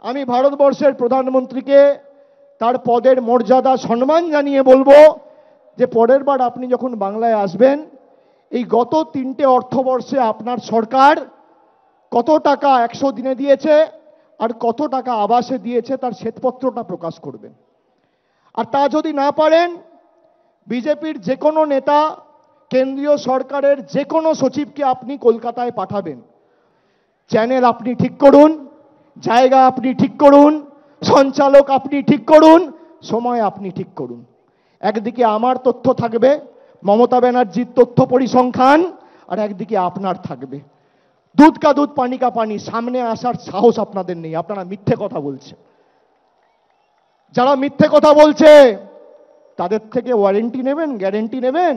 আমি ভারতবর্ষের প্রধানমন্ত্রীকে তার পদের মর্যাদা সম্মান জানিয়ে বলবো যে পরের বার আপনি যখন বাংলায় আসবেন, এই গত 3টে অর্থবর্ষে আপনার সরকার কত টাকা 100 দিনে দিয়েছে আর কত টাকা আবাসে দিয়েছে তার শ্বেতপত্রটা প্রকাশ করবেন। আর তা যদি না পারেন, বিজেপির যে কোনো নেতা, কেন্দ্রীয় সরকারের যে কোনো সচিবকে আপনি কলকাতায় পাঠাবেন। চ্যানেল আপনি ঠিক করুন, জায়গা আপনি ঠিক করুন, সঞ্চালক আপনি ঠিক করুন, সময় আপনি ঠিক করুন। একদিকে আমার তথ্য থাকবে, মমতা ব্যানার্জির তথ্য পরিসংখ্যান, আর একদিকে আপনার থাকবে। দুধ কা দুধ পানি কা পানি, সামনে আসার সাহস আপনাদের নেই, আপনারা মিথ্যে কথা বলছেন। যারা মিথ্যে কথা বলছে তাদের থেকে ওয়ারেন্টি নেবেন, গ্যারেন্টি নেবেন?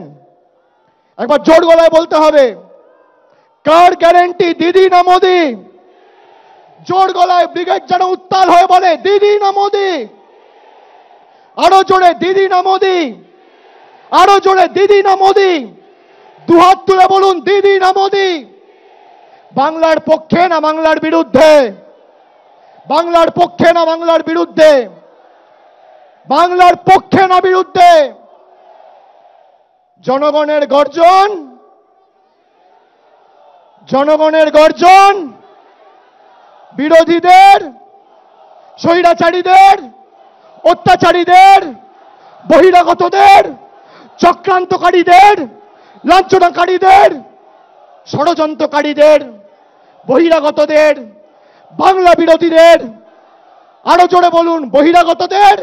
একবার জোর গলায় বলতে হবে, কার গ্যারেন্টি, দিদি না মোদি? জোর গলায় ব্রিগেড যেন উত্তাল হয়ে বলে, দিদি না মোদি? আরো জোরে, দিদি না মোদি? আরো জোরে, দিদি না মোদি? দুহাত তুলে বলুন, দিদি না মোদি? বাংলার পক্ষে না বাংলার বিরুদ্ধে? বাংলার পক্ষে না বাংলার বিরুদ্ধে? বাংলার পক্ষে না বিরুদ্ধে? জনগণের গর্জন, জনগণের গর্জন, বিরোধীদের, স্বৈরাচারীদের, অত্যাচারীদের, বহিরাগতদের, চক্রান্তকারীদের, লাঞ্ছনাকারীদের, ষড়যন্ত্রকারীদের, বহিরাগতদের, বাংলা বিরোধীদের। আরো জোরে বলুন, বহিরাগতদের।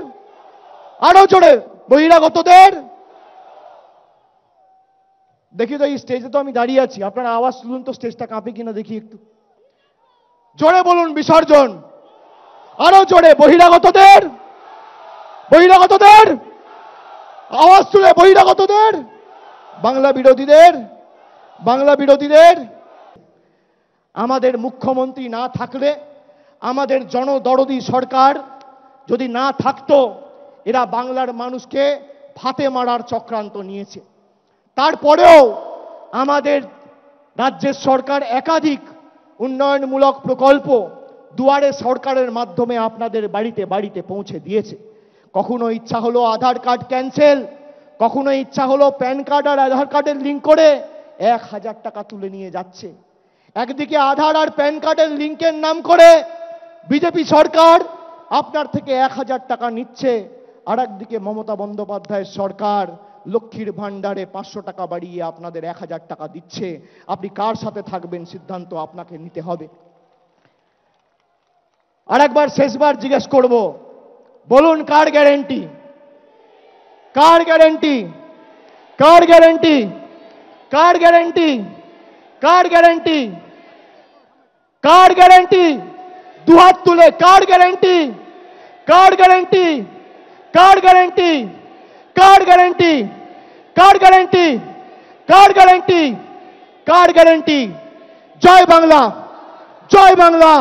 আরো জোরে, বহিরাগতদের। দেখি তো, এই স্টেজে তো আমি দাঁড়িয়ে আছি, আপনারা আওয়াজ তুলুন তো, স্টেজটা কাঁপে কিনা দেখি একটু। জোরে বলুন, বিসর্জন। আরো জোরে, বহিরাগতদের। বহিরাগতদের। আওয়াজ তুলে, বহিরাগতদের। বাংলা বিরোধীদের, বাংলা বিরোধীদের। আমাদের মুখ্যমন্ত্রী না থাকলে, আমাদের জনদরদি সরকার যদি না থাকতো, এরা বাংলার মানুষকে ভাতে মারার চক্রান্ত নিয়েছে। তারপরেও আমাদের রাজ্যের সরকার একাধিক উন্নয়নমূলক প্রকল্প দুয়ারে সরকারের মাধ্যমে আপনাদের বাড়িতে বাড়িতে পৌঁছে দিয়েছে। কখনো ইচ্ছা হলো আধার কার্ড ক্যান্সেল, কখনো ইচ্ছা হলো প্যান কার্ড আর আধার কার্ডের লিঙ্ক করে 1000 টাকা তুলে নিয়ে যাচ্ছে। একদিকে আধার আর প্যান কার্ডের লিঙ্কের নাম করে বিজেপি সরকার আপনার থেকে 1000 টাকা নিচ্ছে, আর একদিকে মমতা বন্দ্যোপাধ্যায়ের সরকার লক্ষ্মীর ভান্ডারে 500 টাকা বাড়িয়ে আপনাদের 1000 টাকা দিচ্ছে। আপনি কার সাথে থাকবেন, সিদ্ধান্ত আপনাকে নিতে হবে। আর একবার শেষবার জিজ্ঞেস করব, বলুন কার গ্যারেন্টি? কার গ্যারেন্টি? কার গ্যারেন্টি? কার গ্যারেন্টি? কার গ্যারেন্টি? কার গ্যারেন্টি? দুহাত তুলে, কার গ্যারেন্টি? কার গ্যারেন্টি? কার গ্যারেন্টি? কার গ্যারেন্টি? কার গ্যারেন্টি? কার গ্যারেন্টি? কার গ্যারেন্টি? জয় বাংলা, জয় বাংলা।